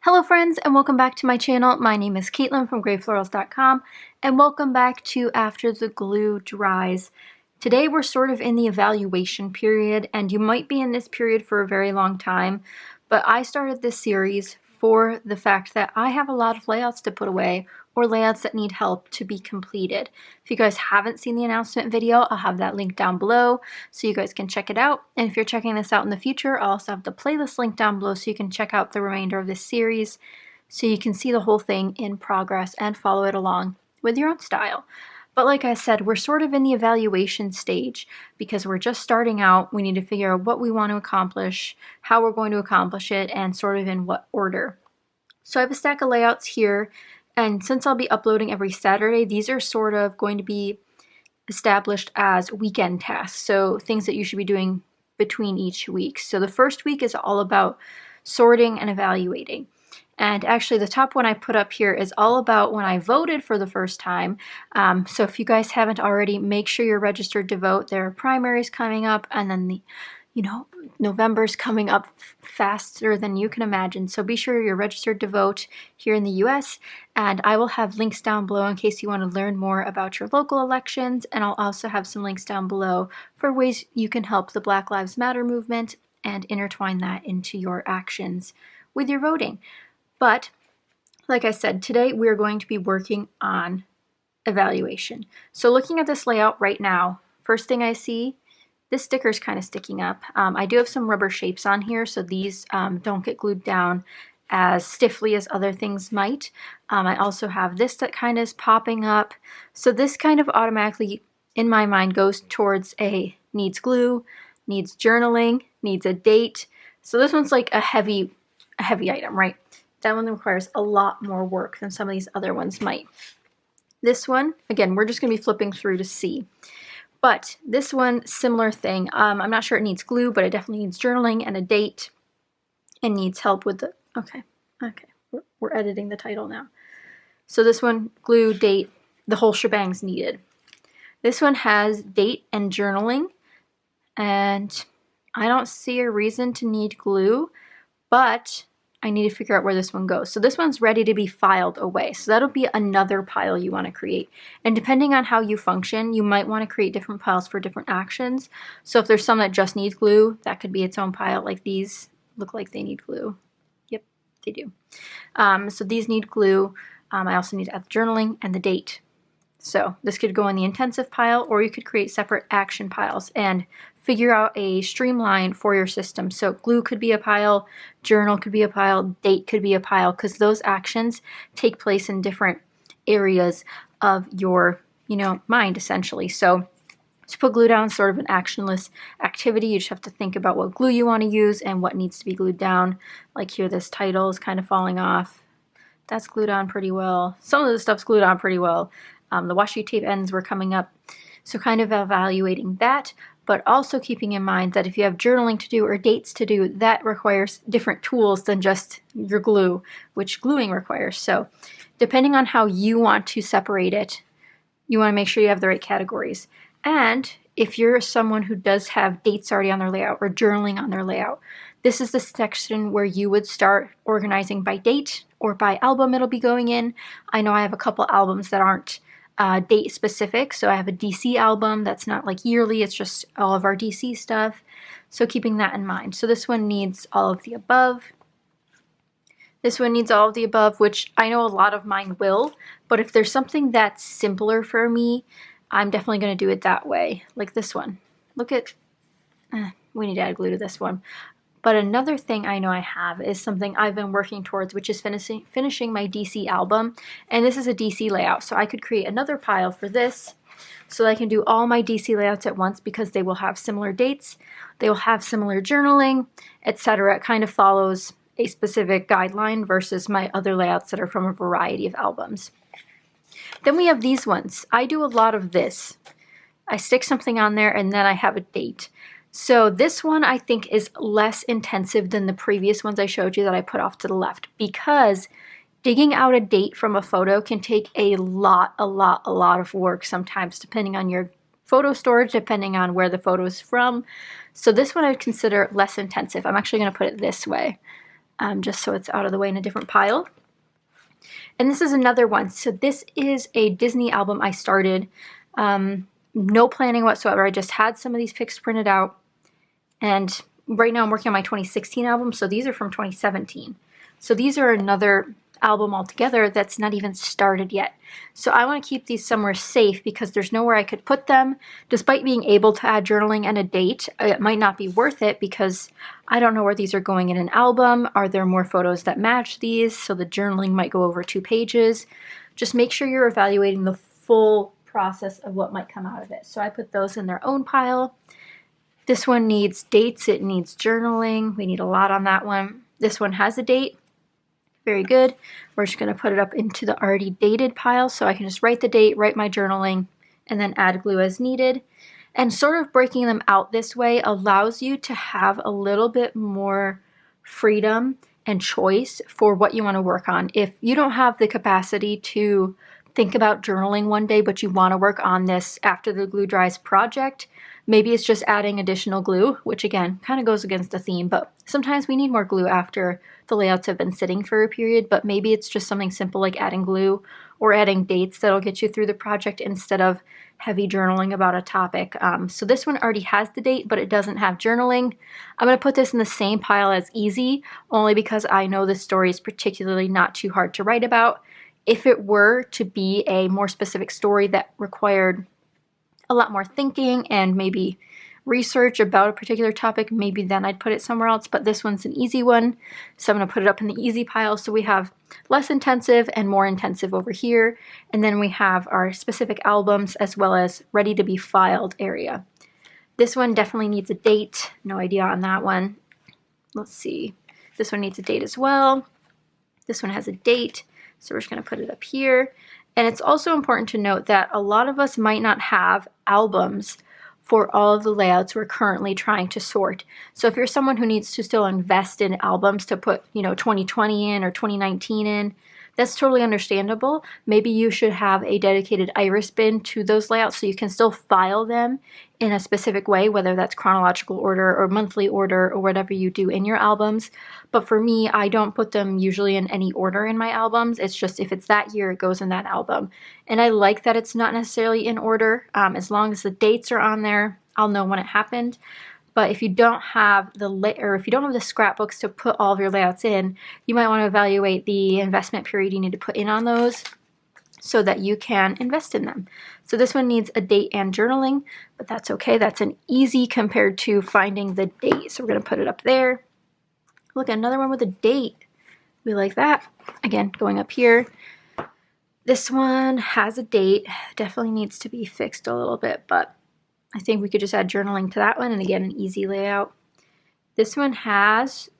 Hello friends and welcome back to my channel. My name is Katelyn from Florals.com and welcome back to After the Glue Dries. Today we're sort of in the evaluation period, and you might be in this period for a very long time, but I started this series for the fact that I have a lot of layouts to put away or layouts that need help to be completed. If you guys haven't seen the announcement video, I'll have that link down below so you guys can check it out. And if you're checking this out in the future, I'll also have the playlist link down below so you can check out the remainder of this series so you can see the whole thing in progress and follow it along with your own style. But like I said, we're sort of in the evaluation stage because we're just starting out. We need to figure out what we want to accomplish, how we're going to accomplish it, and sort of in what order. So I have a stack of layouts here, and since I'll be uploading every Saturday, these are sort of going to be established as weekend tasks, so things that you should be doing between each week. So the first week is all about sorting and evaluating. And actually the top one I put up here is all about when I voted for the first time. So if you guys haven't already, make sure you're registered to vote. There are primaries coming up, and then November's coming up faster than you can imagine. So be sure you're registered to vote here in the US, and I will have links down below in case you want to learn more about your local elections, and I'll also have some links down below for ways you can help the Black Lives Matter movement and intertwine that into your actions with your voting. But like I said, today we're going to be working on evaluation. So looking at this layout right now, first thing I see, this sticker is kind of sticking up. I do have some rubber shapes on here, so these don't get glued down as stiffly as other things might. I also have this that kind of is popping up. So this kind of automatically, in my mind, goes towards a needs glue, needs journaling, needs a date. So this one's like a heavy item, right? That one requires a lot more work than some of these other ones might. This one, again, we're just going to be flipping through to see. But this one, similar thing. I'm not sure it needs glue, but it definitely needs journaling and a date, and needs help with the, okay, we're editing the title now. So this one, glue, date, the whole shebang's needed. This one has date and journaling, and I don't see a reason to need glue, but I need to figure out where this one goes. So this one's ready to be filed away. So that'll be another pile you want to create. And depending on how you function, you might want to create different piles for different actions. So if there's some that just need glue, that could be its own pile. Like these look like they need glue. Yep, they do. So these need glue. I also need to add the journaling and the date. So this could go in the intensive pile, or you could create separate action piles and figure out a streamline for your system. So glue could be a pile, journal could be a pile, date could be a pile, because those actions take place in different areas of your, mind essentially. So to put glue down is sort of an actionless activity. You just have to think about what glue you want to use and what needs to be glued down. Like here, this title is kind of falling off. That's glued on pretty well. Some of the stuff's glued on pretty well. The washi tape ends were coming up. So kind of evaluating that, but also keeping in mind that if you have journaling to do or dates to do, that requires different tools than just your glue, which gluing requires. So depending on how you want to separate it, you want to make sure you have the right categories. And if you're someone who does have dates already on their layout or journaling on their layout, this is the section where you would start organizing by date or by album it'll be going in. I know I have a couple albums that aren't date specific. So I have a DC album that's not like yearly, it's just all of our DC stuff. So keeping that in mind. So this one needs all of the above. This one needs all of the above, which I know a lot of mine will, but if there's something that's simpler for me, I'm definitely going to do it that way. Like this one. Look at, we need to add glue to this one. But another thing I know I have is something I've been working towards, which is finishing my DC album. And this is a DC layout, so I could create another pile for this so I can do all my DC layouts at once because they will have similar dates, they will have similar journaling, etc. It kind of follows a specific guideline versus my other layouts that are from a variety of albums. Then we have these ones. I do a lot of this. I stick something on there and then I have a date. So this one I think is less intensive than the previous ones I showed you that I put off to the left, because digging out a date from a photo can take a lot of work sometimes, depending on your photo storage, depending on where the photo is from. So this one I'd consider less intensive. I'm actually going to put it this way. just so it's out of the way in a different pile. And this is another one. So this is a Disney album I started. No planning whatsoever. I just had some of these pics printed out. And right now I'm working on my 2016 album, so these are from 2017. So these are another album altogether that's not even started yet. So I want to keep these somewhere safe because there's nowhere I could put them. Despite being able to add journaling and a date, it might not be worth it because I don't know where these are going in an album. Are there more photos that match these? So the journaling might go over 2 pages. Just make sure you're evaluating the full process of what might come out of it. So I put those in their own pile. This one needs dates, it needs journaling. We need a lot on that one. This one has a date. Very good. We're just going to put it up into the already dated pile so I can just write the date, write my journaling, and then add glue as needed. And sort of breaking them out this way allows you to have a little bit more freedom and choice for what you want to work on. If you don't have the capacity to think about journaling one day, but you want to work on this after the glue dries project, maybe it's just adding additional glue, which again, kind of goes against the theme, but sometimes we need more glue after the layouts have been sitting for a period, but maybe it's just something simple like adding glue or adding dates that'll get you through the project instead of heavy journaling about a topic. So this one already has the date, but it doesn't have journaling. I'm going to put this in the same pile as easy, only because I know this story is particularly not too hard to write about. If it were to be a more specific story that required a lot more thinking and maybe research about a particular topic, maybe then I'd put it somewhere else, but this one's an easy one, so I'm going to put it up in the easy pile. So we have less intensive and more intensive over here, and then we have our specific albums as well as ready to be filed area. This one definitely needs a date, no idea on that one. Let's see, this one needs a date as well. This one has a date, so we're just going to put it up here. And it's also important to note that a lot of us might not have albums for all of the layouts we're currently trying to sort. So if you're someone who needs to still invest in albums to put, 2020 in or 2019 in, that's totally understandable. Maybe you should have a dedicated iris bin to those layouts so you can still file them in a specific way, whether that's chronological order or monthly order or whatever you do in your albums. But for me, I don't put them usually in any order in my albums. It's just if it's that year, it goes in that album. And I like that it's not necessarily in order. As long as the dates are on there, I'll know when it happened. But if you don't have the scrapbooks to put all of your layouts in, you might want to evaluate the investment period you need to put in on those so that you can invest in them. So this one needs a date and journaling, but that's okay. That's an easy compared to finding the date. So we're going to put it up there. Look, another one with a date. We like that. Again, going up here. This one has a date. Definitely needs to be fixed a little bit, but I think we could just add journaling to that one and again, an easy layout. This one has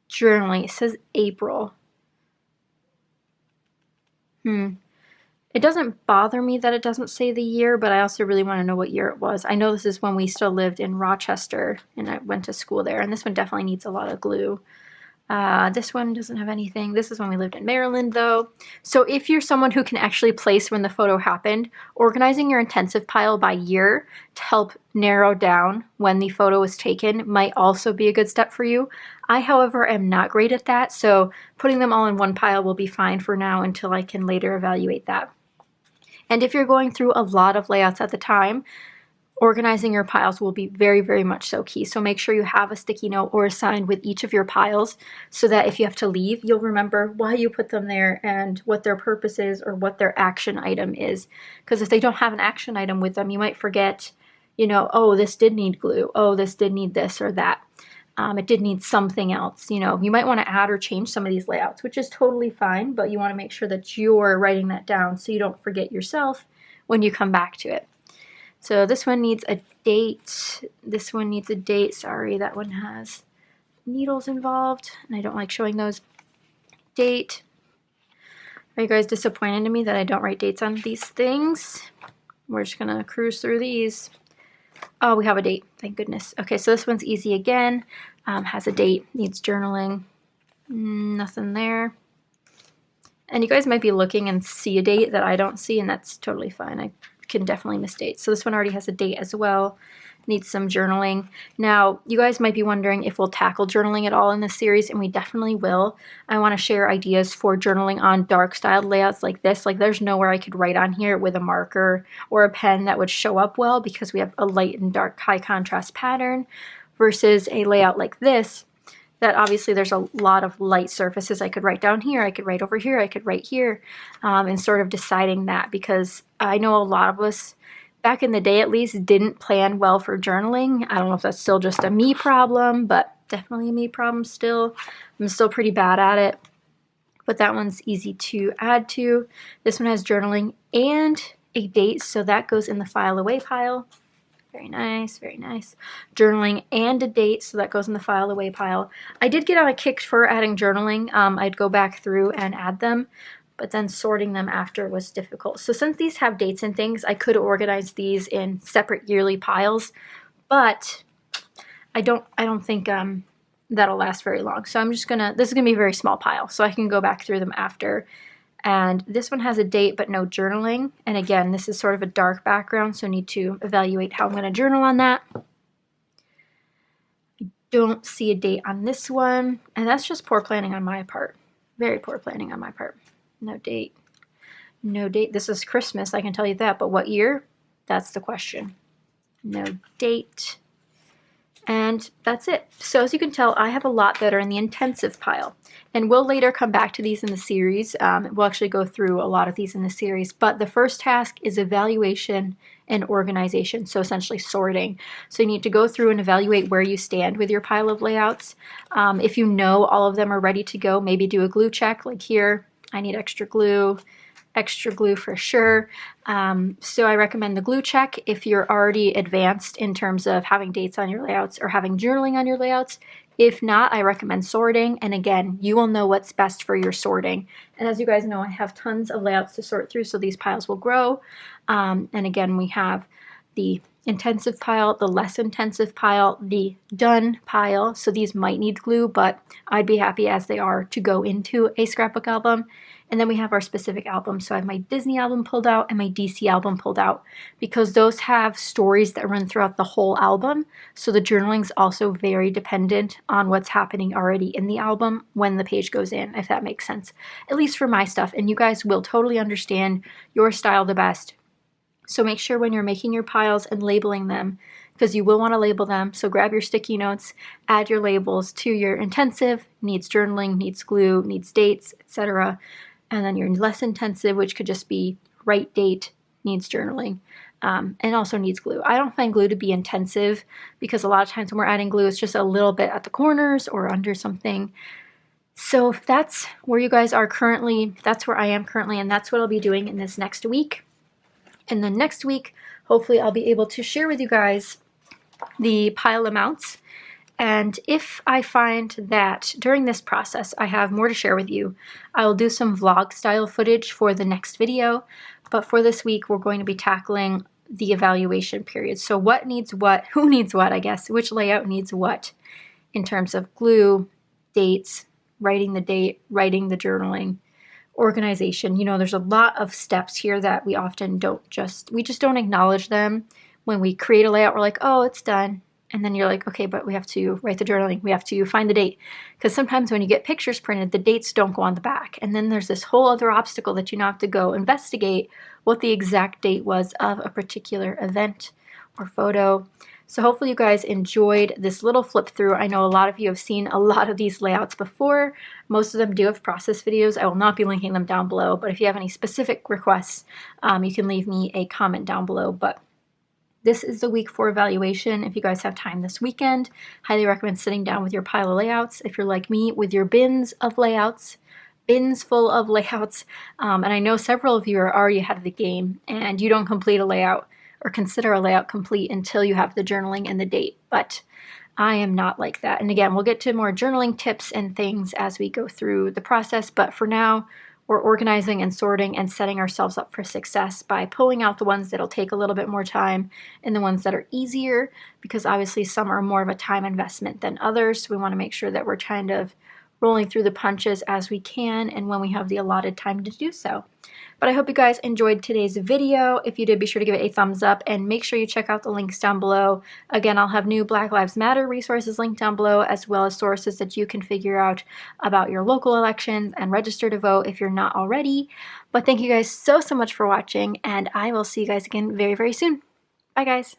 journaling. It says April. It doesn't bother me that it doesn't say the year, but I also really want to know what year it was. I know this is when we still lived in Rochester and I went to school there, and this one definitely needs a lot of glue. This one doesn't have anything. This is when we lived in Maryland though. So if you're someone who can actually place when the photo happened, organizing your intensive pile by year to help narrow down when the photo was taken might also be a good step for you. I, however, am not great at that, so putting them all in one pile will be fine for now until I can later evaluate that. And if you're going through a lot of layouts at the time, organizing your piles will be very, very much so key. So make sure you have a sticky note or a sign with each of your piles so that if you have to leave, you'll remember why you put them there and what their purpose is or what their action item is. Because if they don't have an action item with them, you might forget, oh, this did need glue. Oh, this did need this or that. It did need something else. You might want to add or change some of these layouts, which is totally fine, but you want to make sure that you're writing that down so you don't forget yourself when you come back to it. So this one needs a date. This one needs a date. Sorry, that one has needles involved, and I don't like showing those. Date. Are you guys disappointed in me that I don't write dates on these things? We're just going to cruise through these. Oh, we have a date. Thank goodness. Okay, so this one's easy again. Has a date. Needs journaling. Nothing there. And you guys might be looking and see a date that I don't see, and that's totally fine. I can definitely miss dates. So this one already has a date as well. needs some journaling. Now, you guys might be wondering if we'll tackle journaling at all in this series, and we definitely will. I want to share ideas for journaling on dark styled layouts like this. Like, there's nowhere I could write on here with a marker or a pen that would show up well because we have a light and dark high contrast pattern versus a layout like this that obviously there's a lot of light surfaces. I could write down here, I could write over here, I could write here, and sort of deciding that, because I know a lot of us, back in the day at least, didn't plan well for journaling. I don't know if that's still just a me problem, but definitely a me problem still. I'm still pretty bad at it, but that one's easy to add to. This one has journaling and a date, so that goes in the file away pile. Very nice, very nice. Journaling and a date, so that goes in the file away pile. I did get on a kick for adding journaling. I'd go back through and add them, but then sorting them after was difficult. So since these have dates and things, I could organize these in separate yearly piles, but I don't think that'll last very long. So I'm just gonna, this is gonna be a very small pile, so I can go back through them after. And this one has a date but no journaling. And again, this is sort of a dark background, so I need to evaluate how I'm going to journal on that. I don't see a date on this one, and that's just poor planning on my part. Very poor planning on my part. No date. No date. This is Christmas, I can tell you that, but what year? That's the question. No date. And that's it. So as you can tell, I have a lot that are in the intensive pile. And we'll later come back to these in the series. We'll actually go through a lot of these in the series. But the first task is evaluation and organization, so essentially sorting. So you need to go through and evaluate where you stand with your pile of layouts. If you know all of them are ready to go, maybe do a glue check. Like here, I need extra glue for sure. So I recommend the glue check if you're already advanced in terms of having dates on your layouts or having journaling on your layouts. If not, I recommend sorting. And again, you will know what's best for your sorting. And as you guys know, I have tons of layouts to sort through, so these piles will grow. And again, we have the intensive pile, the less intensive pile, the done pile. So these might need glue, but I'd be happy as they are to go into a scrapbook album. And then we have our specific albums. So I have my Disney album pulled out and my DC album pulled out, because those have stories that run throughout the whole album. So the journaling's also very dependent on what's happening already in the album when the page goes in, if that makes sense. At least for my stuff. And you guys will totally understand your style the best. So make sure when you're making your piles and labeling them, because you will want to label them. So grab your sticky notes, add your labels to your intensive, needs journaling, needs glue, needs dates, etc. And then your less intensive, which could just be right date, needs journaling, and also needs glue. I don't find glue to be intensive, because a lot of times when we're adding glue, it's just a little bit at the corners or under something. So if that's where you guys are currently, that's where I am currently, and that's what I'll be doing in this next week. And then next week, hopefully I'll be able to share with you guys the pile amounts. And if I find that during this process I have more to share with you, I will do some vlog style footage for the next video. But for this week, we're going to be tackling the evaluation period. So what needs what, who needs what, I guess, which layout needs what in terms of glue, dates, writing the date, writing the journaling, organization. You know, there's a lot of steps here that we often we just don't acknowledge them. When we create a layout, we're like, oh, it's done. And then you're like, okay, but we have to write the journaling. We have to find the date. Because sometimes when you get pictures printed, the dates don't go on the back. And then there's this whole other obstacle that you now have to go investigate what the exact date was of a particular event or photo. So hopefully you guys enjoyed this little flip through. I know a lot of you have seen a lot of these layouts before. Most of them do have process videos. I will not be linking them down below, but if you have any specific requests, you can leave me a comment down below. But this is the week for evaluation. If you guys have time this weekend, highly recommend sitting down with your pile of layouts. If you're like me, with your bins of layouts, bins full of layouts. And I know several of you are already ahead of the game and you don't complete a layout or consider a layout complete until you have the journaling and the date. But I am not like that. And again, we'll get to more journaling tips and things as we go through the process. But for now, we're organizing and sorting and setting ourselves up for success by pulling out the ones that'll take a little bit more time and the ones that are easier, because obviously some are more of a time investment than others. So we want to make sure that we're kind of rolling through the punches as we can and when we have the allotted time to do so. But I hope you guys enjoyed today's video. If you did, be sure to give it a thumbs up and make sure you check out the links down below. Again, I'll have new Black Lives Matter resources linked down below, as well as sources that you can figure out about your local elections and register to vote if you're not already. But thank you guys so much for watching, and I will see you guys again very, very soon. Bye, guys.